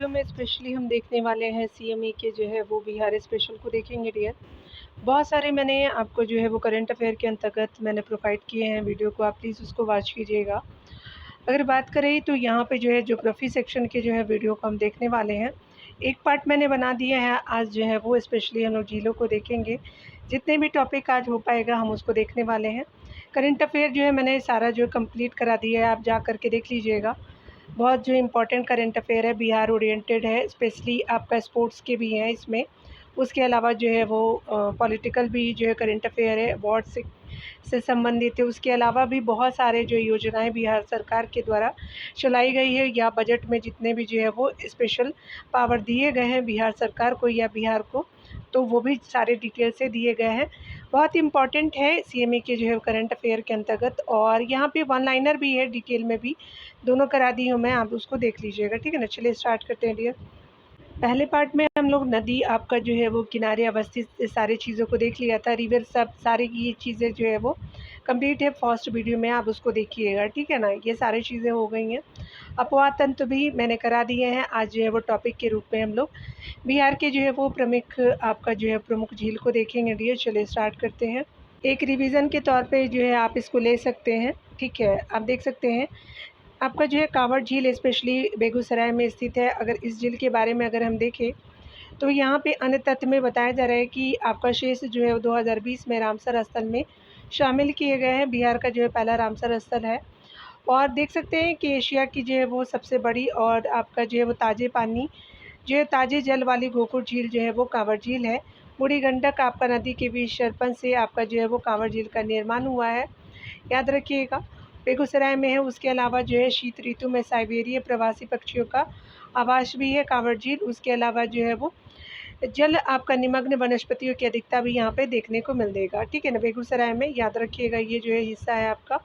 Video में specially हम देखने वाले हैं सीएमई के जो है वो बिहार स्पेशल को देखेंगे डियर। बहुत सारे मैंने आपको जो है वो करंट अफेयर के अंतर्गत मैंने प्रोवाइड किए हैं वीडियो को, आप प्लीज़ उसको वॉच कीजिएगा। अगर बात करें तो यहाँ पे जो है ज्योग्राफी सेक्शन के जो है वीडियो को हम देखने वाले हैं। एक पार्ट मैंने बना दिया है, आज जो है वो स्पेशली हम लोग झीलों को देखेंगे। जितने भी टॉपिक आज हो पाएगा हम उसको देखने वाले हैं। करंट अफेयर जो है मैंने सारा जो कंप्लीट करा दिया है, आप जा कर के देख लीजिएगा। बहुत जो इम्पोर्टेंट करंट अफेयर है, बिहार ओरिएंटेड है, स्पेशली आपका स्पोर्ट्स के भी हैं इसमें। उसके अलावा जो है वो पॉलिटिकल भी जो है करंट अफेयर है, अवार्ड से संबंधित है। उसके अलावा भी बहुत सारे जो योजनाएं बिहार सरकार के द्वारा चलाई गई है या बजट में जितने भी जो है वो स्पेशल पावर दिए गए हैं बिहार सरकार को या बिहार को, तो वो भी सारे डिटेल से दिए गए हैं। बहुत इम्पॉर्टेंट है सीएमई के जो है करंट अफेयर के अंतर्गत, और यहाँ पे वन लाइनर भी है, डिटेल में भी दोनों करा दी हूँ मैं, आप उसको देख लीजिएगा। ठीक है ना, चलिए स्टार्ट करते हैं डियर। पहले पार्ट में हम लोग नदी आपका जो है वो किनारे अवस्थित सारी चीज़ों को देख लिया था, रिवर सब सारी ये चीज़ें जो है वो कंप्लीट है फर्स्ट वीडियो में, आप उसको देखिएगा। ठीक है ना, ये सारी चीज़ें हो गई हैं। अपवाद तंत्र भी मैंने करा दिए हैं। आज जो है वो टॉपिक के रूप में हम लोग बिहार के जो है वो प्रमुख आपका जो है प्रमुख झील को देखेंगे डियर। चलिए स्टार्ट करते हैं। एक रिवीजन के तौर पे जो है आप इसको ले सकते हैं। ठीक है, आप देख सकते हैं आपका जो है कांवड़ झील स्पेशली बेगूसराय में स्थित है। अगर इस झील के बारे में अगर हम देखें तो यहाँ पे अन्य तथ्य में बताया जा रहा है कि आपका शेष जो है 2020 में रामसर स्थल में शामिल किए गए हैं। बिहार का जो है पहला रामसर स्थल है। और देख सकते हैं कि एशिया की जो है वो सबसे बड़ी और आपका जो है वो ताज़े पानी जो है ताज़े जल वाली गोकुल झील जो है वो कांवड़ झील है। बूढ़ी गंडक आपका नदी के बीच सरपन से आपका जो है वो कांवड़ झील का निर्माण हुआ है, याद रखिएगा। बेगूसराय में है। उसके अलावा जो है शीत ऋतु में साइबेरिया प्रवासी पक्षियों का आवास भी है कांवड़ झील। उसके अलावा जो है वो जल आपका निमग्न वनस्पतियों की अधिकता भी यहाँ पे देखने को मिल देगा। ठीक है ना, बेगूसराय में, याद रखिएगा। ये जो है हिस्सा है आपका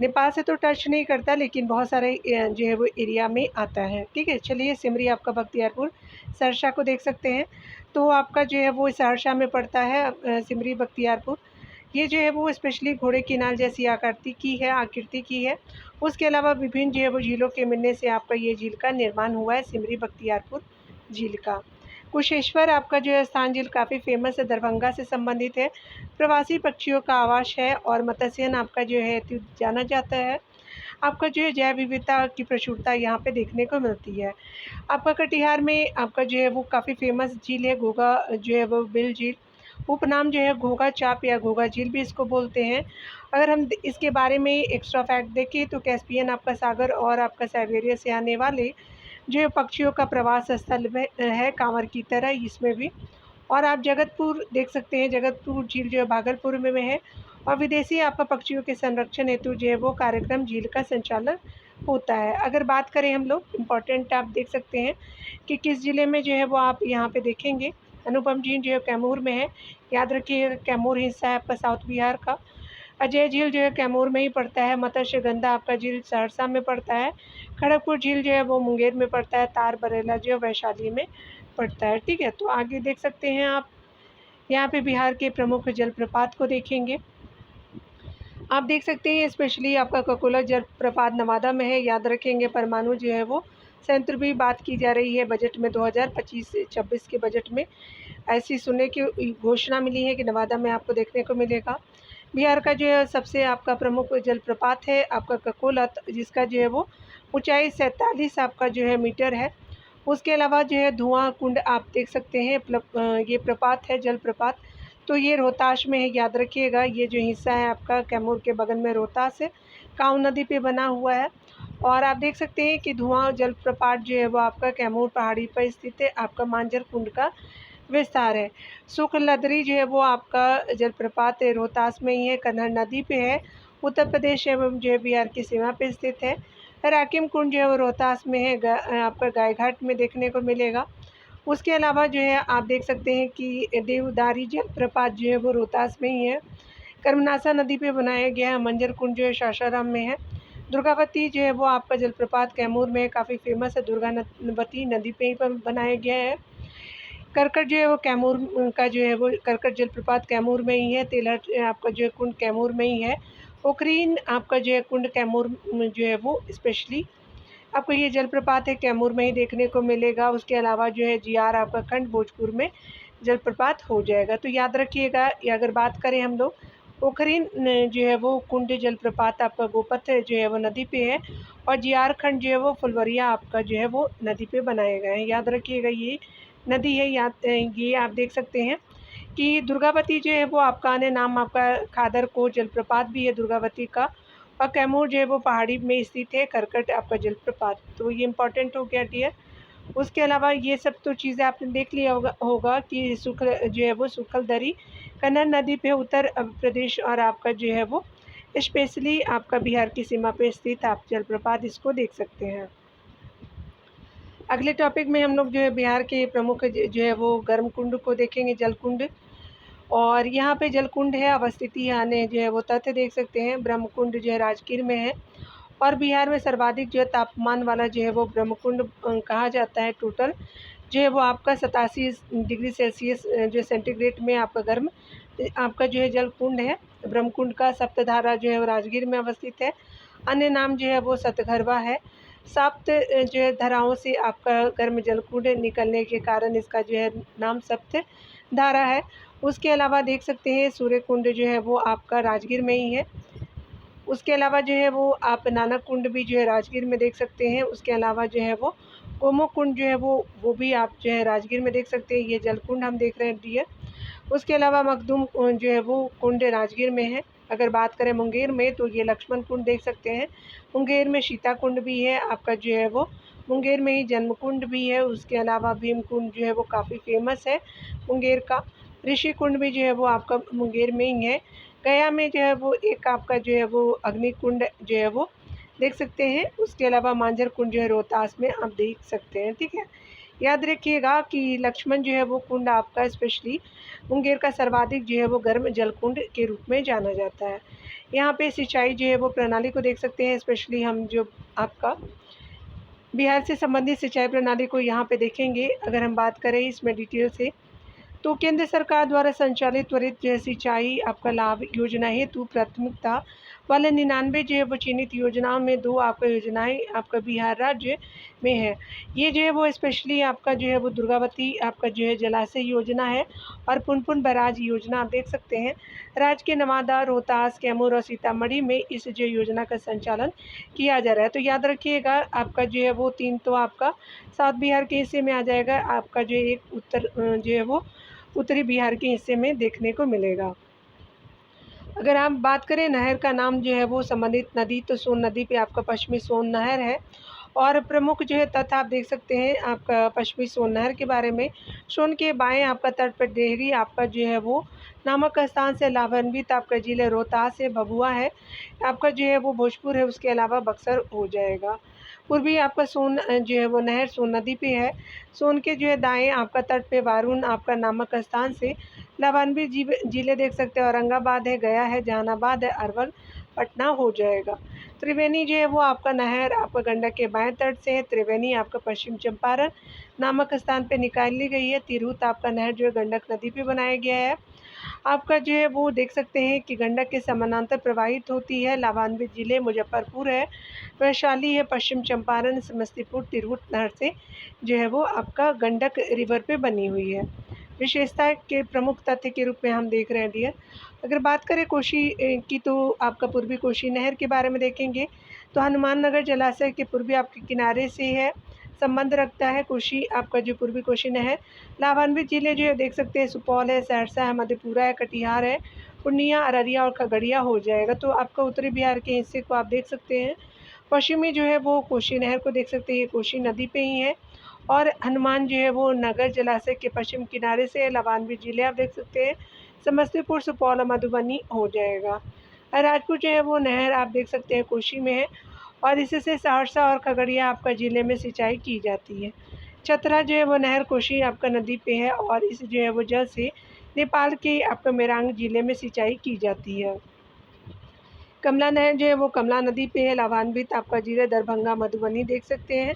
नेपाल से तो टच नहीं करता, लेकिन बहुत सारे जो है वो एरिया में आता है। ठीक है, चलिए सिमरी आपका बख्तियारपुर सहरसा को देख सकते हैं। तो आपका जो है वो सहरसा में पड़ता है सिमरी बख्तियारपुर। ये जो है वो स्पेशली घोड़े की नाल जैसी आकृति की है। उसके अलावा विभिन्न जो है वो झीलों के मिलने से आपका ये झील का निर्माण हुआ है, सिमरी बख्तियारपुर झील का। कुशेश्वर आपका जो है स्थान झील काफ़ी फेमस है, दरभंगा से संबंधित है, प्रवासी पक्षियों का आवास है और मत्स्यन आपका जो है जाना जाता है। आपका जो है जैव विविधता की प्रचुरता यहाँ पे देखने को मिलती है। आपका कटिहार में आपका जो है वो काफ़ी फेमस झील है, घोघा जो है वो बिल झील। उपनाम जो है घोघा चाप या घोघा झील भी इसको बोलते हैं। अगर हम इसके बारे में एक्स्ट्रा फैक्ट देखें तो कैस्पियन आपका सागर और आपका साइबेरिया से आने वाले जो है पक्षियों का प्रवास स्थल में है, कांवर की तरह इसमें भी। और आप जगतपुर देख सकते हैं, जगतपुर झील जो है भागलपुर में है। और विदेशी आपका पक्षियों के संरक्षण हेतु जो है वो कार्यक्रम झील का संचालन होता है। अगर बात करें हम लोग इम्पॉर्टेंट, आप देख सकते हैं कि किस ज़िले में जो है वो आप यहाँ पे देखेंगे। अनुपम झील जो है कैमूर में है, याद रखिए कैमूर हिस्सा है आपका साउथ बिहार का। अजय झील जो है कैमूर में ही पड़ता है। मत्स्य गंधा आपका झील सहरसा में पड़ता है। खड़गपुर झील जो है वो मुंगेर में पड़ता है। तार बरेला जो है वैशाली में पड़ता है। ठीक है, तो आगे देख सकते हैं आप यहाँ पे बिहार के प्रमुख जलप्रपात को देखेंगे। आप देख सकते हैं स्पेशली आपका ककोला जलप्रपात नवादा में है, याद रखेंगे। परमाणु जो है वो संयंत्र भी बात की जा रही है बजट में 2025 से 26 के बजट में। ऐसी सुनने की घोषणा मिली है कि नवादा में आपको देखने को मिलेगा। बिहार का जो है सबसे आपका प्रमुख जलप्रपात है आपका ककोला, जिसका जो है वो ऊंचाई 47 आपका जो है मीटर है। उसके अलावा जो है धुआं कुंड आप देख सकते हैं, ये प्रपात है जलप्रपात। तो ये रोहतास में है, याद रखिएगा। ये जो हिस्सा है आपका कैमूर के बगल में रोहतास है, काऊ नदी पे बना हुआ है। और आप देख सकते हैं कि धुआं जलप्रपात जो है वो आपका कैमूर पहाड़ी पर स्थित है, आपका मांझर कुंड का विस्तार है। शुक्ललदरी जो है वो आपका जलप्रपात है, रोहतास में ही है, कन्नड़ नदी पे है, उत्तर प्रदेश एवं जो है बिहार की सीमा पे स्थित है। राकिम कुंड जो है वो रोहतास में है, आपका गायघाट में देखने को मिलेगा। उसके अलावा जो है आप देख सकते हैं कि देवदारी जलप्रपात जो है वो रोहतास में ही है। कर्मनासा नदी पे बनाया गया है। मंजर कुंड जो है सासाराम में है। दुर्गावती जो है वो आपका जलप्रपात कैमूर में काफ़ी फेमस है, दुर्गावती नदी पे ही बनाया गया है। करकट जो है वो कैमूर का जो है वो करकट जलप्रपात कैमूर में ही है। तेलहट आपका जो है कुंड कैमूर में ही है। पोखरीन आपका जो है कुंड कैमूर में जो है वो स्पेशली आपको ये जलप्रपात है कैमूर में ही देखने को मिलेगा। उसके अलावा जो है जीआर आपका खंड भोजपुर में जलप्रपात हो जाएगा। तो याद रखिएगा, ये अगर बात करें हम लोग पोखरीन जो है वो कुंड जलप्रपात आपका गोपथ जो है वो नदी पे है, और जीआर खंड जो है वो फुलवरिया आपका जो है वो नदी पे बनाए गए हैं। याद रखिएगा ये नदी है। ये आप देख सकते हैं कि दुर्गावती जो है वो आपका अन्य नाम आपका खादर को जलप्रपात भी है दुर्गावती का, और कैमूर जो है वो पहाड़ी में स्थित है करकट आपका जलप्रपात। तो ये इम्पोर्टेंट हो गया डियर। उसके अलावा ये सब तो चीज़ें आपने देख लिया होगा कि जो है वो सुखलदरी कन्नड़ नदी पे उत्तर प्रदेश और आपका जो है वो स्पेशली आपका बिहार की सीमा पे स्थित आप जलप्रपात इसको देख सकते हैं। अगले टॉपिक में हम लोग जो है बिहार के प्रमुख जो है वो गर्म कुंड को देखेंगे, जलकुंड। और यहाँ पे जलकुंड है अवस्थिति यानी जो है वो तथ्य देख सकते हैं। ब्रह्मकुंड जो है राजगीर में है, और बिहार में सर्वाधिक जो है तापमान वाला जो है वो ब्रह्मकुंड कहा जाता है। टोटल जो है वो आपका 87 डिग्री सेल्सियस जो सेंटीग्रेड में आपका गर्म आपका जो है जलकुंड है। ब्रह्मकुंड का सप्तधारा जो है वो राजगीर में अवस्थित है। अन्य नाम जो है वो सतघरवा है। सप्त जो है धाराओं से आपका गर्म जलकुंड निकलने के कारण इसका जो है नाम सप्त धारा है। उसके अलावा देख सकते हैं सूर्य कुंड जो है वो आपका राजगीर में ही है। उसके अलावा जो है वो आप नानक कुंड भी जो है राजगीर में देख सकते हैं। उसके अलावा जो है वो गोमुख कुंड जो है वो भी आप जो है राजगीर में देख सकते हैं। ये जलकुंड हम देख रहे हैं डियर। उसके अलावा मखदूम जो है वो कुंड राजगीर में है। अगर बात करें मुंगेर में तो ये लक्ष्मण कुंड देख सकते हैं। मुंगेर में सीता कुंड भी है आपका जो है वो मुंगेर में ही जन्म कुंड भी है। उसके अलावा भीम कुंड जो है वो काफ़ी फेमस है मुंगेर का। ऋषि कुंड भी जो है वो आपका मुंगेर में ही है। गया में जो है वो एक आपका जो है वो अग्नि कुंड जो है वो देख सकते हैं। उसके अलावा मांझर कुंड जो है रोहतास में आप देख सकते हैं। ठीक है, याद रखिएगा कि लक्ष्मण जो है वो कुंड आपका स्पेशली मुंगेर का सर्वाधिक जो है वो गर्म जलकुंड के रूप में जाना जाता है। यहाँ पे सिंचाई जो है वो प्रणाली को देख सकते हैं। स्पेशली हम जो आपका बिहार से संबंधित सिंचाई प्रणाली को यहाँ पे देखेंगे। अगर हम बात करें इसमें डिटेल से, तो केंद्र सरकार द्वारा संचालित त्वरित जो है सिंचाई आपका लाभ योजना हेतु प्राथमिकता वाले 99 जो है वो चिन्हित योजनाओं में 2 आपका योजनाएं आपका बिहार राज्य में है। ये जो है वो स्पेशली आपका जो है वो दुर्गावती आपका जो है जलाशय योजना है, और पुनपुन बैराज योजना आप देख सकते हैं। राज्य के नवादा, रोहतास, कैमूर और सीतामढ़ी में इस जो योजना का संचालन किया जा रहा है। तो याद रखिएगा आपका जो है वो 3 तो आपका साउथ बिहार के हिस्से में आ जाएगा। आपका जो एक उत्तर जो है वो उत्तरी बिहार के हिस्से में देखने को मिलेगा। अगर आप बात करें नहर का नाम जो है वो संबंधित नदी, तो सोन नदी पे आपका पश्चिमी सोन नहर है। और प्रमुख जो है तथ्य आप देख सकते हैं आपका पश्चिमी सोन नहर के बारे में। सोन के बाएं आपका तट पर डेहरी आपका जो है वो नामक स्थान से लाभान्वित आपका जिले रोहतास से भभुआ है। आपका जो है वो भोजपुर है। उसके अलावा बक्सर हो जाएगा। पूर्वी आपका सोन जो है वो नहर सोन नदी पे है। सोन के जो है दाएं आपका तट पे वारुण आपका नामक स्थान से लाभान्वित जिले देख सकते हैं। औरंगाबाद है, गया है, जहानाबाद है, अरवल, पटना हो जाएगा। त्रिवेणी जो है वो आपका नहर आपका गंडक के बाएं तट से है। त्रिवेणी आपका पश्चिम चंपारण नामक स्थान पे निकाली गई है। तिरहुत आपका नहर जो है गंडक नदी पे बनाया गया है। आपका जो है वो देख सकते हैं कि गंडक के समानांतर प्रवाहित होती है। लाभान्वित जिले मुजफ्फरपुर है, वैशाली है, पश्चिम चंपारण, समस्तीपुर, तिरहुत नहर से जो है वो आपका गंडक रिवर पे बनी हुई है। विशेषता के प्रमुख तथ्य के रूप में हम देख रहे हैं डियर। अगर बात करें कोशी की, तो आपका पूर्वी कोशी नहर के बारे में देखेंगे तो हनुमान नगर जलाशय के पूर्वी आपके किनारे से है संबंध रखता है कोशी आपका जो पूर्वी कोशी नहर। लाभान्वित जिले जो है देख सकते हैं सुपौल है, सहरसा है, मधेपुरा है, कटिहार है, पूर्णिया, अररिया और खगड़िया हो जाएगा। तो आपका उत्तरी बिहार के हिस्से को आप देख सकते हैं। पश्चिमी जो है वो कोशी नहर को देख सकते हैं, ये कोशी नदी पे ही है। और हनुमान जो है वो नगर जलाशय के पश्चिम किनारे से लाभान्वित जिले आप देख सकते हैं। समस्तीपुर, सुपौल और मधुबनी हो जाएगा। राजपुर जो है वो नहर आप देख सकते हैं कोशी में है, और इससे सहरसा और खगड़िया आपका ज़िले में सिंचाई की जाती है। चतरा जो है वो नहर कोशी आपका नदी पे है, और इस जो है वो जल से नेपाल के आपका मेरांग ज़िले में सिंचाई की जाती है। कमला नहर जो है वो कमला नदी पे है। लाभान्वित आपका ज़िले दरभंगा, मधुबनी देख सकते हैं।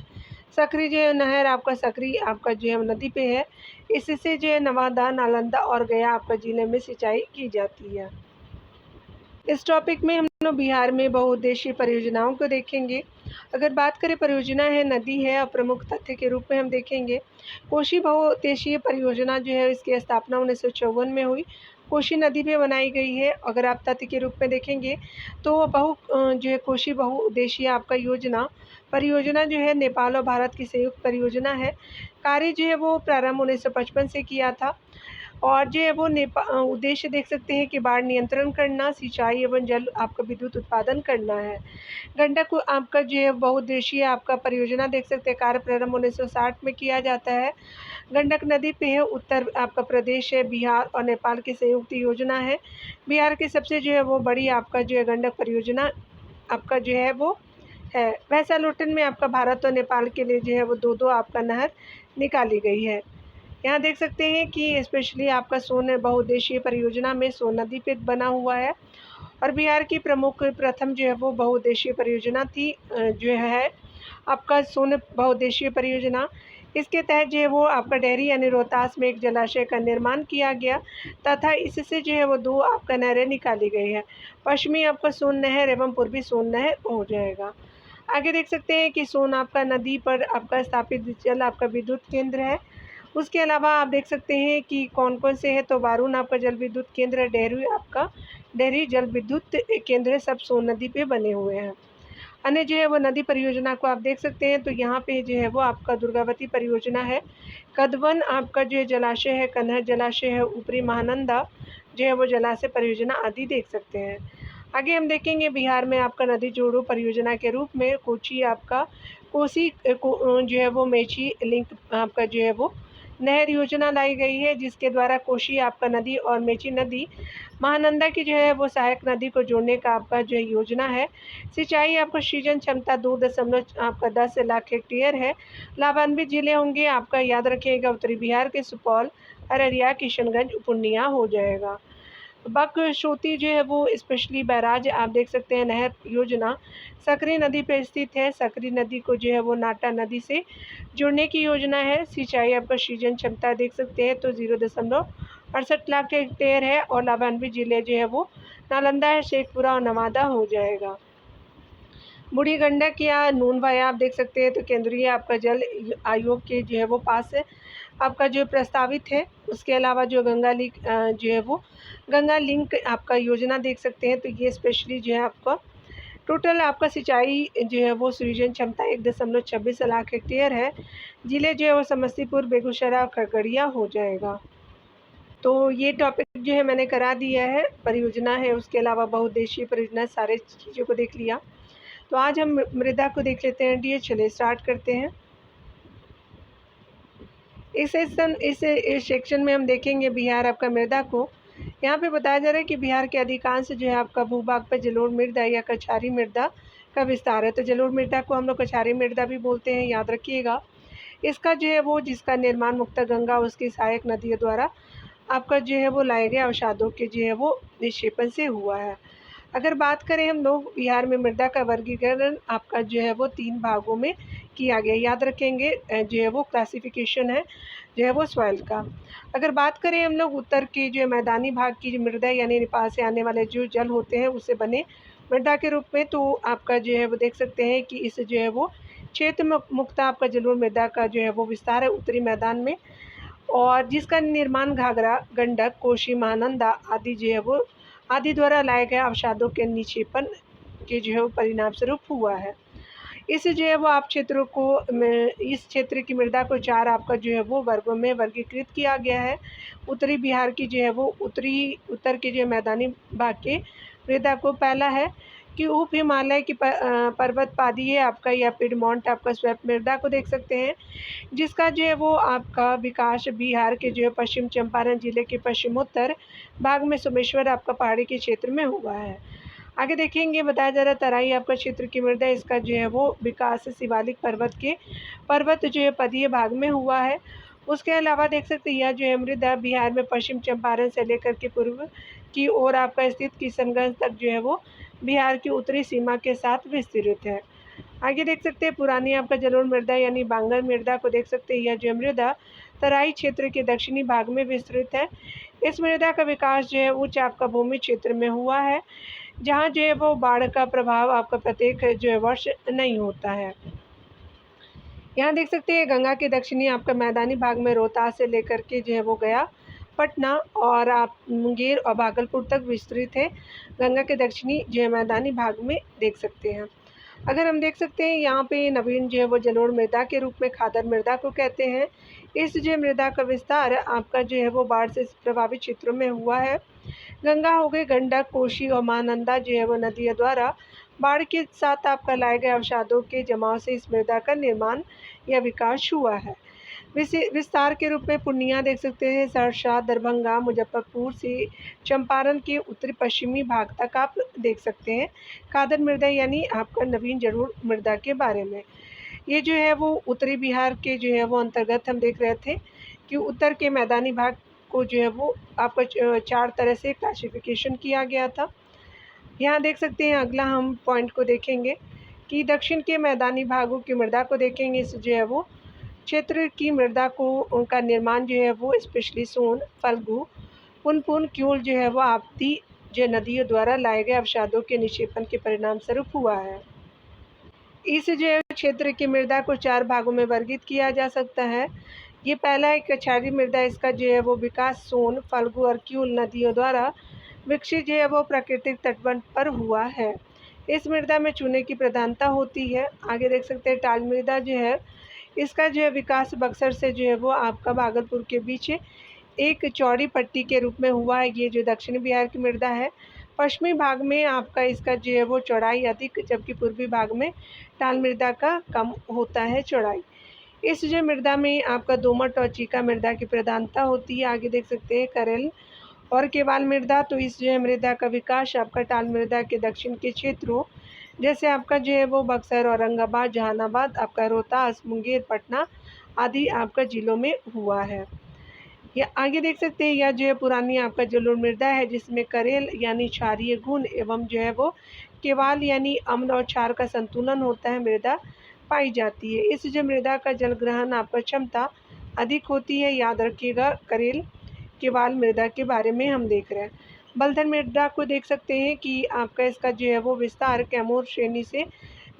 सकरी जो है नहर आपका सकरी आपका जो है नदी पे है। इससे जो है नवादा, नालंदा और गया आपका ज़िले में सिंचाई की जाती है। इस टॉपिक में हम लोग बिहार में बहुउद्देशीय परियोजनाओं को देखेंगे। अगर बात करें परियोजना है, नदी है और प्रमुख तथ्य के रूप में हम देखेंगे, कोशी बहुउद्देशीय परियोजना जो है इसकी स्थापना 1954 में हुई। कोशी नदी पे बनाई गई है। अगर आप तथ्य के रूप में देखेंगे तो जो है कोशी बहुउद्देशीय आपका परियोजना जो है नेपाल और भारत की संयुक्त परियोजना है। कार्य जो है वो प्रारंभ 1955 से किया था और जो है वो उद्देश्य देख सकते हैं कि बाढ़ नियंत्रण करना, सिंचाई एवं जल आपका विद्युत उत्पादन करना है। गंडक आपका जो है बहुउद्देशीय आपका परियोजना देख सकते हैं, कार्य प्रारंभ 1960 में किया जाता है। गंडक नदी पे है, उत्तर आपका प्रदेश है, बिहार और नेपाल की संयुक्त योजना है। बिहार की सबसे जो है वो बड़ी आपका जो है गंडक परियोजना आपका जो है वो है। वैशालोटन में आपका भारत और नेपाल के लिए जो है वो 2-2 आपका नहर निकाली गई है। यहाँ देख सकते हैं कि स्पेशली आपका सोन बहुउद्देशीय परियोजना में सोन नदी पे बना हुआ है और बिहार की प्रमुख प्रथम जो है वो बहुउद्देशीय परियोजना थी जो है आपका सोन बहुउद्देशीय परियोजना। इसके तहत जो है वो आपका डेहरी यानी रोहतास में एक जलाशय का निर्माण किया गया तथा इससे जो है वो 2 आपका नहरें निकाली गई है। पश्चिमी आपका सोन नहर एवं पूर्वी सोन नहर हो जाएगा। आगे देख सकते हैं कि सोन आपका नदी पर आपका स्थापित जल आपका विद्युत केंद्र है। उसके अलावा आप देख सकते हैं कि कौन-कौन से हैं, तो बारून आपका जल विद्युत केंद्र है, डेहरी जल विद्युत केंद्र सब सोन नदी पे बने हुए हैं। अन्य जो है वो नदी परियोजना को आप देख सकते हैं, तो यहाँ पे जो है वो आपका दुर्गावती परियोजना है। कदवन आपका जो जलाशय है, कन्हर जलाशय है, ऊपरी महानंदा जो है वो जलाशय परियोजना आदि देख सकते हैं। आगे हम देखेंगे बिहार में आपका नदी जोड़ो परियोजना के रूप में कोसी जो है वो मेची लिंक आपका जो है वो नहर योजना लाई गई है, जिसके द्वारा कोशी आपका नदी और मेची नदी महानंदा की जो है वो सहायक नदी को जोड़ने का आपका जो योजना है। सिंचाई आपको सृजन क्षमता 2.10 लाख हेक्टेयर है। लाभान्वित जिले होंगे आपका याद रखिएगा उत्तरी बिहार के सुपौल, अररिया, किशनगंज, पूर्णिया हो जाएगा। बकसोती जो है वो स्पेशली बैराज आप देख सकते हैं नहर योजना सकरी नदी पर स्थित है। सकरी नदी को जो है वो नाटा नदी से जोड़ने की योजना है। सिंचाई आपका सृजन क्षमता देख सकते हैं तो 0.68 लाख हेक्टेयर है और लाभान्वित जिले जो है वो नालंदा है, शेखपुरा और नवादा हो जाएगा। बूढ़ी गंडक या नूनवाया आप देख सकते हैं तो केंद्रीय आपका जल आयोग के जो है वो पास है आपका जो प्रस्तावित है। उसके अलावा जो जो है वो गंगा लिंक आपका योजना देख सकते हैं, तो ये स्पेशली जो है आपका टोटल आपका सिंचाई जो है वो सृजन क्षमता 1.26 लाख हेक्टेयर है। जिले जो है वो समस्तीपुर, बेगूसराय और खगड़िया हो जाएगा। तो ये टॉपिक जो है मैंने करा दिया है, परियोजना है, उसके अलावा बहुउद्देशीय परियोजना सारे चीज़ों को देख लिया। तो आज हम मृदा को देख लेते हैं डियर, चलिए स्टार्ट करते हैं। इस सेक्शन में हम देखेंगे बिहार आपका मृदा को। यहाँ पे बताया जा रहा है कि बिहार के अधिकांश जो है आपका भूभाग पर जलोढ़ मृदा या कछारी मृदा का विस्तार है। तो जलोढ़ मृदा को हम लोग कछारी मृदा भी बोलते हैं, याद रखिएगा। इसका जो है वो जिसका निर्माण मुख्यतः गंगा उसकी सहायक नदियों द्वारा आपका जो है वो लाए गए अवसादों के जो है वो निक्षेपण से हुआ है। अगर बात करें हम लोग बिहार में मृदा का वर्गीकरण आपका जो है वो 3 भागों में किया गया, याद रखेंगे। जो है वो क्लासिफिकेशन है जो है वो सॉइल का। अगर बात करें हम लोग उत्तर की जो मैदानी भाग की जो मृदा यानी नेपाल से आने वाले जो जल होते हैं उससे बने मृदा के रूप में, तो आपका जो है वो देख सकते हैं कि इस जो है वो क्षेत्र मुक्त आपका जलोढ़ मृदा का जो है वो विस्तार है उत्तरी मैदान में, और जिसका निर्माण घाघरा, गंडक, कोशी, महानंदा आदि जो है वो आदि द्वारा लाए गए अवसादों के निक्षेपण के जो है वो परिणाम स्वरूप हुआ है। इस जो है वो आप क्षेत्रों को इस क्षेत्र की मृदा को 4 आपका जो है वो वर्गों में वर्गीकृत किया गया है। उत्तरी बिहार की जो है वो उत्तर के जो मैदानी भाग के मृदा को पहला है कि उप हिमालय की पर्वत पादी है आपका या पिडमॉन्ट आपका स्वैप मृदा को देख सकते हैं, जिसका जो है वो आपका विकास बिहार के जो है पश्चिम चंपारण जिले के पश्चिमोत्तर भाग में सोमेश्वर आपका पहाड़ी के क्षेत्र में हुआ है। आगे देखेंगे बताया जा रहा तराई आपका क्षेत्र की मृदा, इसका जो है वो विकास शिवालिक पर्वत जो है पदीय भाग में हुआ है। उसके अलावा देख सकते हैं यह जो है मृदा बिहार में पश्चिम चंपारण से लेकर के पूर्व की ओर आपका स्थित किशनगंज तक जो है वो बिहार की उत्तरी सीमा के साथ विस्तृत है। आगे देख सकते हैं पुरानी आपका जलोढ़ मृदा यानी बांगर मृदा को देख सकते हैं, यह जो मृदा तराई क्षेत्र के दक्षिणी भाग में विस्तृत है। इस मृदा का विकास जो है उच्च आपका भूमि क्षेत्र में हुआ है। जहाँ जो है वो बाढ़ का प्रभाव आपका प्रत्येक जो है वर्ष नहीं होता है। यहाँ देख सकते हैं गंगा के दक्षिणी आपका मैदानी भाग में रोहतास से लेकर के जो है वो गया, पटना और आप मुंगेर और भागलपुर तक विस्तृत है। गंगा के दक्षिणी जो है मैदानी भाग में देख सकते हैं। अगर हम देख सकते हैं यहाँ पे नवीन जो है वो जलोढ़ मृदा के रूप में खादर मृदा को कहते हैं। इस जो मृदा का विस्तार आपका जो है वो बाढ़ से प्रभावित क्षेत्रों में हुआ है। गंगा हो गई, गंडक, कोसी और महानंदा जो है वो नदियों द्वारा बाढ़ के साथ आपका लाए गए अवसादों के जमाव से इस मृदा का निर्माण या विकास हुआ है। विस्तार के रूप में पूर्णिया देख सकते हैं, सहरसा, दरभंगा, मुजफ्फरपुर से चंपारण के उत्तरी पश्चिमी भाग तक आप देख सकते हैं। खादर मृदा यानी आपका नवीन जलोढ़ मृदा के बारे में। ये जो है वो उत्तरी बिहार के जो है वो अंतर्गत हम देख रहे थे कि उत्तर के मैदानी भाग को जो है वो आपका 4 तरह से क्लासिफिकेशन किया गया था। यहाँ देख सकते हैं अगला हम पॉइंट को देखेंगे कि दक्षिण के मैदानी भागों की मृदा को देखेंगे। इस जो है वो क्षेत्र की मृदा को उनका निर्माण जो है वो स्पेशली सोन, फल्गु, पुनपुन, क्यूल जो है वो आपती जो नदियों द्वारा लाए गए अवसादों के निक्षेपण के परिणाम स्वरूप हुआ है। इस जो क्षेत्र की मृदा को 4 भागों में वर्गीकृत किया जा सकता है। ये पहला एक क्षारीय मृदा, इसका जो है वो विकास सोन, फल्गु और क्यूल नदियों द्वारा विकसित जो है वो प्राकृतिक तटबंध पर हुआ है। इस मृदा में चूने की प्रधानता होती है। आगे देख सकते हैं टाल मृदा जो है, इसका जो है विकास बक्सर से जो है वो आपका भागलपुर के बीच एक चौड़ी पट्टी के रूप में हुआ है। ये जो दक्षिणी बिहार की मृदा है, पश्चिमी भाग में आपका इसका जो है वो चौड़ाई अधिक, जबकि पूर्वी भाग में टाल मृदा का कम होता है चौड़ाई। इस जो मृदा में आपका दोमट और चीका मृदा की प्रधानता होती है। आगे देख सकते हैं करेल और केवाल मृदा। तो इस जो है मृदा का विकास आपका टाल मृदा के दक्षिण के क्षेत्रों जैसे आपका जो है वो बक्सर, औरंगाबाद, जहानाबाद, आपका रोहतास, मुंगेर, पटना आदि आपका जिलों में हुआ है। या आगे देख सकते हैं यह जो है पुरानी आपका जलोढ़ मृदा है, जिसमें करेल यानी क्षारीय गुण एवं जो है वो केवाल यानी अम्ल और क्षार का संतुलन होता है मृदा पाई जाती है। इस जो मृदा का जल ग्रहण आपका क्षमता अधिक होती है। याद रखिएगा करेल केवाल मृदा के बारे में हम देख रहे हैं। बलधन मृदा को देख सकते हैं कि आपका इसका जो है वो विस्तार कैमूर श्रेणी से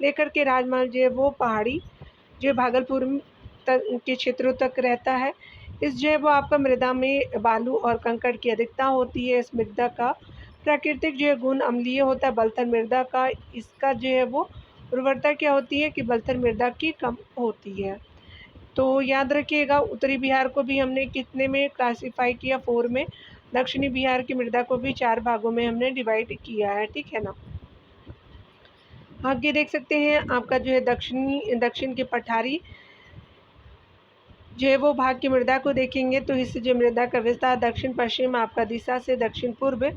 लेकर के राजमहल जो है वो पहाड़ी जो भागलपुर तक के क्षेत्रों तक रहता है। इस जो है वो आपका मृदा में बालू और कंकड़ की अधिकता होती है। इस मृदा का प्राकृतिक जो है गुण अम्लीय होता है। बलथल मृदा का इसका जो है वो उर्वरता क्या होती है कि बलथल मृदा की कम होती है। तो याद रखिएगा उत्तरी बिहार को भी हमने कितने में क्लासीफाई किया, 4 में। दक्षिणी बिहार की मृदा को भी 4 भागों में हमने डिवाइड किया है, ठीक है ना। आगे देख सकते हैं आपका जो है दक्षिण के पठारी जो है वो भाग की मृदा को देखेंगे। तो इस जो मृदा का विस्तार दक्षिण पश्चिम आपका दिशा से दक्षिण पूर्व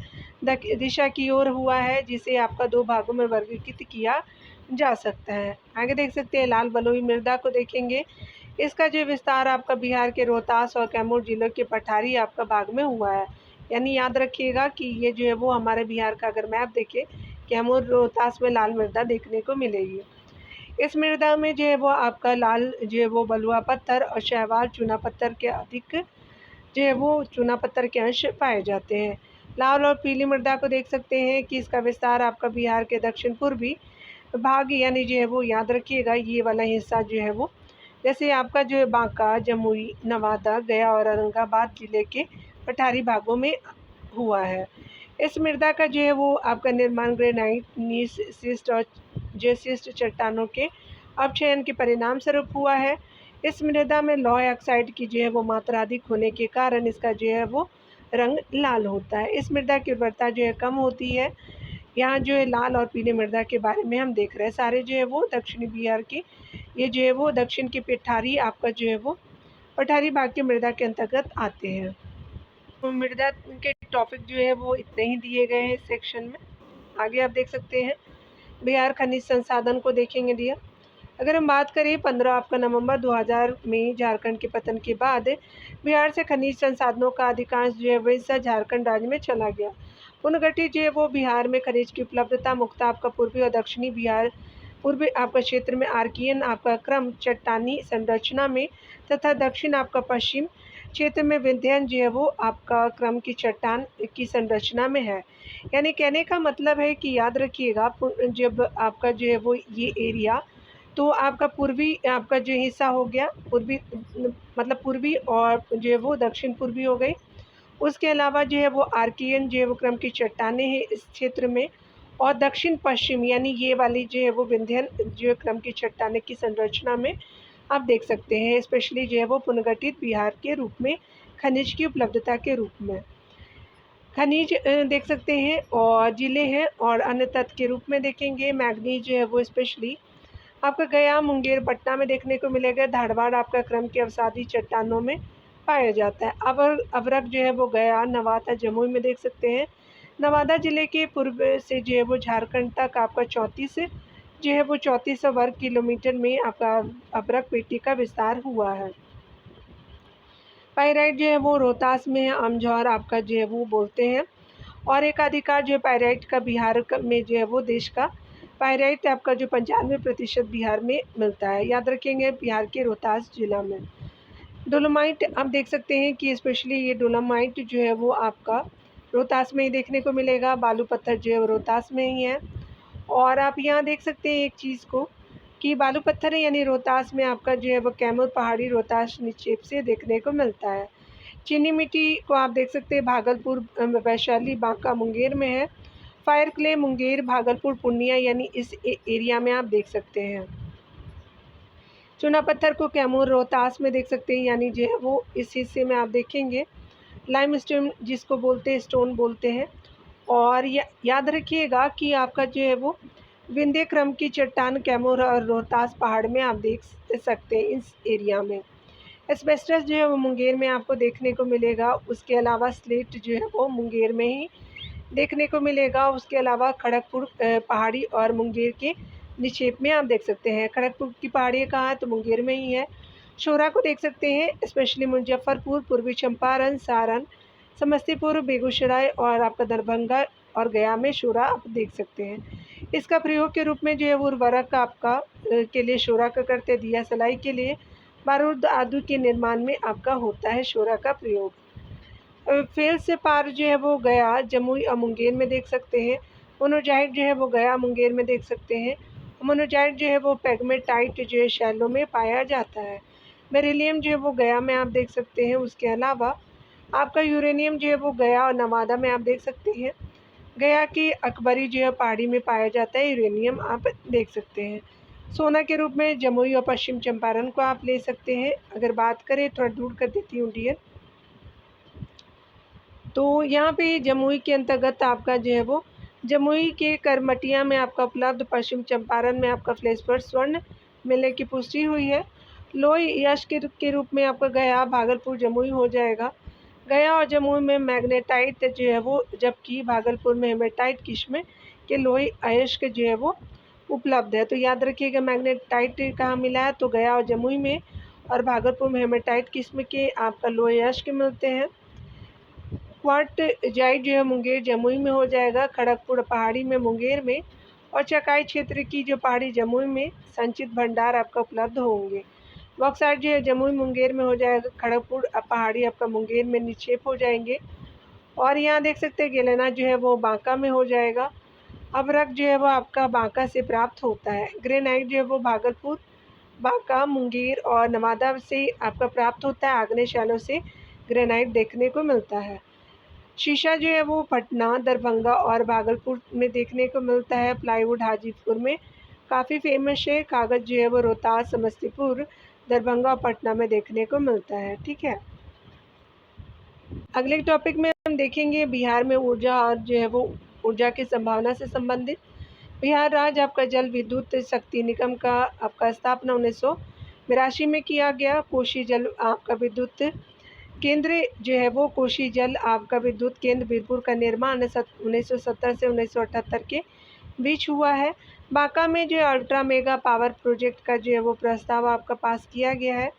दिशा की ओर हुआ है, जिसे आपका 2 भागों में वर्गीकृत किया जा सकता है। आगे देख सकते हैं लाल बलुई मृदा को देखेंगे। इसका जो विस्तार आपका बिहार के रोहतास और कैमूर जिलों के पठारी आपका भाग में हुआ है। यानी याद रखिएगा कि ये जो है वो हमारे बिहार का अगर मैप देखें, कैमूर रोहतास में लाल मृदा देखने को मिलेगी। इस मृदा में जो है वो आपका लाल जो है वो बलुआ पत्थर और शैवाल चूना पत्थर के अधिक जो है वो चूना पत्थर के अंश पाए जाते हैं। लाल और पीली मृदा को देख सकते हैं कि इसका विस्तार आपका बिहार के दक्षिण पूर्वी भाग यानी जो है वो याद रखिएगा ये वाला हिस्सा जो है वो जैसे आपका जो है बांका, जमुई, नवादा, गया और औरंगाबाद जिले के पठारी भागों में हुआ है। इस मृदा का जो है वो आपका निर्माण ग्रेनाइट, नीस, शिस्ट और जयशिष्ट चट्टानों के अपक्षयन के परिणाम स्वरूप हुआ है। इस मृदा में लौह ऑक्साइड की जो है वो मात्रा अधिक होने के कारण इसका जो है वो रंग लाल होता है। इस मृदा की उर्वरता जो है कम होती है। यहाँ जो है लाल और पीले मृदा के बारे में हम देख रहे हैं। सारे जो है वो दक्षिणी बिहार की ये जो है वो दक्षिण की पठारी आपका जो है वो पठारी भाग की मृदा के अंतर्गत आते हैं। तो मृदा के टॉपिक जो है वो इतने ही दिए गए हैं इस सेक्शन में। आगे आप देख सकते हैं बिहार खनिज संसाधन को देखेंगे डियर। अगर हम बात करें 15 आपका नवंबर 2000 में झारखंड के पतन के बाद बिहार से खनिज संसाधनों का अधिकांश जो है वो हिस्सा झारखंड राज्य में चला गया। पुनर्गठित जो है वो बिहार में खनिज की उपलब्धता मुक्त आपका पूर्वी और दक्षिणी बिहार पूर्वी आपका क्षेत्र में आर्कियन आपका क्रम चट्टानी संरचना में तथा दक्षिण आपका पश्चिम क्षेत्र में विंध्यन जो है वो आपका क्रम की चट्टान की संरचना में है। यानी कहने का मतलब है कि याद रखिएगा जब आपका जो है वो ये एरिया, तो आपका पूर्वी आपका जो हिस्सा हो गया पूर्वी, मतलब पूर्वी, और जो है वो दक्षिण पूर्वी हो गई। उसके अलावा जो है वो आर्कियन जो है वो क्रम की चट्टानें हैं इस क्षेत्र में, और दक्षिण पश्चिम यानी ये वाली जो है वो विंध्यन जो है क्रम की चट्टानें की संरचना में आप देख सकते हैं, स्पेशली जो है वो पुनर्गठित बिहार के रूप में खनिज की उपलब्धता के रूप में खनिज देख सकते हैं, और जिले हैं, और अन्य तत्व के रूप में देखेंगे मैग्नीज जो है वो स्पेशली आपका गया, मुंगेर, पटना में देखने को मिलेगा। धारवाड़ आपका क्रम के अवसादी चट्टानों में पाया जाता है। अवरक जो है वो गया, नवादा, जमुई में देख सकते हैं। नवादा जिले के पूर्व से जो है वो झारखंड तक आपका 34 वर्ग किलोमीटर में आपका अवरक पेटी का विस्तार हुआ है। पाइराइट जो है वो रोहतास में, अमझौर आपका जो है वो बोलते हैं, और एक अधिकार जो है पाइराइट का बिहार में जो है वो देश का पाइराइट आपका जो 95% बिहार में मिलता है। याद रखेंगे बिहार के रोहतास जिला में। डोलोमाइट आप देख सकते हैं कि स्पेशली ये डोलोमाइट जो है वो आपका रोहतास में ही देखने को मिलेगा। बालू पत्थर जो है वो रोहतास में ही है। और आप यहाँ देख सकते हैं एक चीज़ को कि बालू पत्थर है, यानी रोहतास में आपका जो है वो कैमूर पहाड़ी रोहतास निक्षेप से देखने को मिलता है। चीनी मिट्टी को आप देख सकते हैं भागलपुर, वैशाली, बांका, मुंगेर में है। फायर क्ले मुंगेर, भागलपुर, पूर्णिया यानी इस एरिया में आप देख सकते हैं। चूना पत्थर को कैमूर, रोहतास में देख सकते हैं, यानी जो है वो इस हिस्से में आप देखेंगे। लाइमस्टोन जिसको बोलते हैं, स्टोन बोलते हैं। और याद रखिएगा कि आपका जो है वो विंध्य क्रम की चट्टान कैमूर और रोहतास पहाड़ में आप देख सकते हैं इस एरिया में। एस्बेस्टस जो है वो मुंगेर में आपको देखने को मिलेगा। उसके अलावा स्लेट जो है वो मुंगेर में ही देखने को मिलेगा। उसके अलावा खड़गपुर पहाड़ी और मुंगेर के निक्षेप में आप देख सकते हैं। खड़गपुर की पहाड़ी कहाँ है, तो मुंगेर में ही है। शोरा को देख सकते हैं, स्पेशली मुजफ्फरपुर, पूर्वी चंपारण, सारण, समस्तीपुर, बेगूसराय और आपका दरभंगा और गया में शोरा आप देख सकते हैं। इसका प्रयोग के रूप में जो है वो उर्वरक आपका के लिए शोरा का करते हैं। दिया सलाई के लिए, बारूद आदि के निर्माण में आपका होता है शोरा का प्रयोग। फेल से पार जो है वो गया, जमुई और मुंगेर में देख सकते हैं। मोनोजाइट जो है वो गया, मुंगेर में देख सकते हैं। मोनोजाइट जो है वो पेगमेटाइट जो है शैलों में पाया जाता है। बेरिलियम जो है वो गया में आप देख सकते हैं। उसके अलावा आपका यूरेनियम जो है वो गया और नवादा में आप देख सकते हैं। गया की अकबरी जो है पहाड़ी में पाया जाता है, यूरेनियम आप देख सकते हैं। सोना के रूप में जमुई और पश्चिम चंपारण को आप ले सकते हैं। अगर बात करें, थोड़ा दूर कर देती हूँ डियर, तो यहाँ पे जमुई के अंतर्गत आपका जो है वो जमुई के करमटिया में आपका उपलब्ध, पश्चिम चंपारण में आपका फ्लेश्वर स्वर्ण मिलने की पुष्टि हुई है। लोई यश के रूप में आपका गया, भागलपुर, जमुई हो जाएगा। गया और जमुई में मैग्नेटाइट जो है वो, जबकि भागलपुर में हेमेटाइट किस्म के लोई अयस्क जो है वो उपलब्ध है। तो याद रखिएगा मैग्नेटाइट कहाँ मिला है, तो गया और जमुई में, और भागलपुर में हेमेटाइट किस्म के आपका लोई अयस्क मिलते हैं। क्वार्टजाइट जो है मुंगेर, जमुई में हो जाएगा। खड़गपुर पहाड़ी में, मुंगेर में, और चकाई क्षेत्र की जो पहाड़ी जमुई में संचित भंडार आपका उपलब्ध होंगे। बॉक्साइट जो है जमुई, मुंगेर में हो जाएगा। खड़गपुर पहाड़ी आपका मुंगेर में निक्षेप हो जाएंगे। और यहाँ देख सकते हैं गेलेना जो है वो बांका में हो जाएगा। अभ्रक जो है वो आपका बांका से प्राप्त होता है। ग्रेनाइट जो है वो भागलपुर, बांका, मुंगेर और नवादा से आपका प्राप्त होता है। आग्नेय शैलों से ग्रेनाइट देखने को मिलता है। शीशा जो है वो पटना, दरभंगा और भागलपुर में देखने को मिलता है। प्लाईवुड हाजीपुर में काफ़ी फेमस है। कागज़ जो है वो रोहतास, समस्तीपुर, दरभंगा और पटना में देखने को मिलता है। ठीक है, अगले टॉपिक में हम देखेंगे बिहार में ऊर्जा और जो है वो ऊर्जा की संभावना से संबंधित। बिहार राज्य आपका जल विद्युत शक्ति निगम का आपका स्थापना 1982 में किया गया। कोशी जल आपका विद्युत केंद्र जो है वो कोशी जल आपका विद्युत केंद्र बीरपुर का निर्माण 1970 से 1978 के बीच हुआ है। बांका में जो अल्ट्रा मेगा पावर प्रोजेक्ट का जो है वो प्रस्ताव आपका पास किया गया है।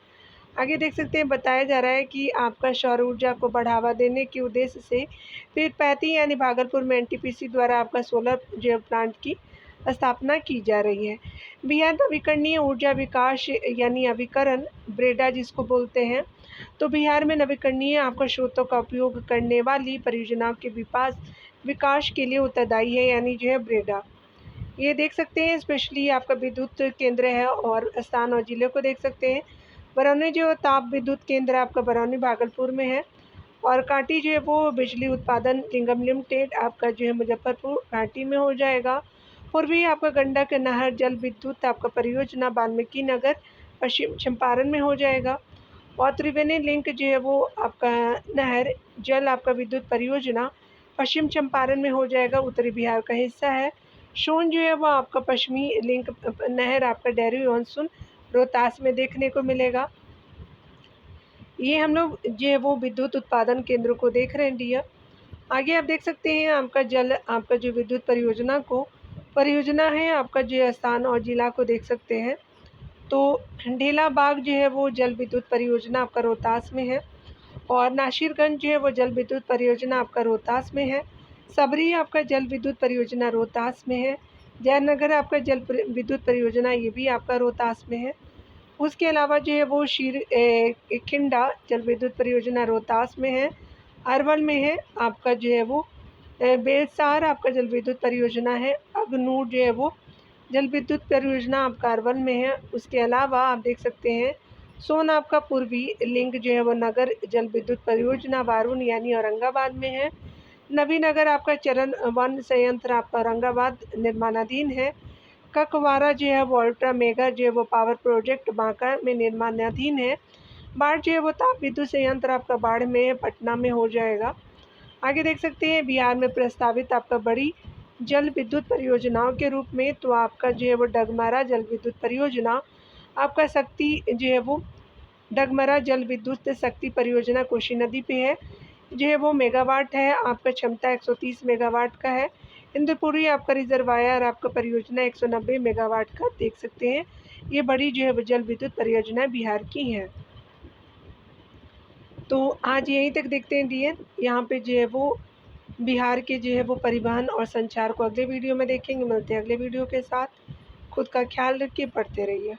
आगे देख सकते हैं, बताया जा रहा है कि आपका सौर ऊर्जा को बढ़ावा देने के उद्देश्य से पीरपैंती यानी भागलपुर में एनटीपीसी द्वारा आपका सोलर जो प्लांट की स्थापना की जा रही है। बिहार नवीकरणीय ऊर्जा विकास यानी अभिकरण ब्रेडा जिसको बोलते हैं, तो बिहार में नवीकरणीय आपका स्रोतों का उपयोग करने वाली परियोजनाओं के विकास के लिए उत्तरदायी है, यानी जो है ब्रेडा। ये देख सकते हैं, स्पेशली आपका विद्युत केंद्र है और स्थान और जिले को देख सकते हैं। बरौनी जो ताप विद्युत केंद्र आपका बरौनी भागलपुर में है, और कांटी जो है वो बिजली उत्पादन निगम लिमिटेड आपका जो है मुजफ्फरपुर घाटी में हो जाएगा। पूर्वी आपका गंडक नहर जल विद्युत आपका परियोजना वाल्मीकि नगर पश्चिम चंपारण में हो जाएगा। और त्रिवेणी लिंक जो है वो आपका नहर जल आपका विद्युत परियोजना पश्चिम चंपारण में हो जाएगा, उत्तरी बिहार का हिस्सा है। सोन जो है वो आपका पश्चिमी लिंक नहर आपका डेहरी मानसून रोहतास में देखने को मिलेगा। ये हम लोग जो है वो विद्युत उत्पादन केंद्र को देख रहे हैं डियर। आगे आप देख सकते हैं आपका जो विद्युत परियोजना है आपका जो स्थान और जिला को देख सकते हैं। तो ढेला बाग जो है वो जल विद्युत परियोजना आपका रोहतास में है, और नासिरगंज जो है वो जल विद्युत परियोजना आपका रोहतास में है। सबरी आपका जल विद्युत परियोजना रोहतास में है। जयनगर आपका जल विद्युत परियोजना ये भी आपका रोहतास में है। उसके अलावा जो है वो खिंडा जल विद्युत परियोजना रोहतास में है। अरवल में है आपका जो है वो बेलसार आपका जल विद्युत परियोजना है। अगनूर जो है वो जल विद्युत परियोजना आपका अरवल में है। उसके अलावा आप देख सकते हैं सोन आपका पूर्वी लिंक जो है वो नगर जल विद्युत परियोजना वारुण यानी औरंगाबाद में है। नवीनगर आपका चरण 1 संयंत्र आपका औरंगाबाद निर्माणाधीन है। ककवारा जो है वो अल्ट्रा मेगा जो है वो पावर प्रोजेक्ट बांका में निर्माणाधीन है। बाढ़ जो है वो ताप विद्युत संयंत्र आपका बाढ़ में पटना में हो जाएगा। आगे देख सकते हैं बिहार में प्रस्तावित आपका बड़ी जल विद्युत परियोजनाओं के रूप में, तो आपका जो है वो डगमारा जल विद्युत परियोजना आपका शक्ति जो है वो डगमरा जल विद्युत शक्ति परियोजना कोशी नदी पे है, जो है वो मेगावाट है, आपका क्षमता 130 मेगावाट का है। इंद्रपुरी आपका रिजर्वायर आपका परियोजना 190 मेगावाट का देख सकते हैं। ये बड़ी जो है वो जल विद्युत परियोजना बिहार की हैं। तो आज यहीं तक देखते हैं डियर। यहाँ पे जो है वो बिहार के जो है वो परिवहन और संचार को अगले वीडियो में देखेंगे। मिलते हैं अगले वीडियो के साथ। खुद का ख्याल रखिए, पढ़ते रहिए।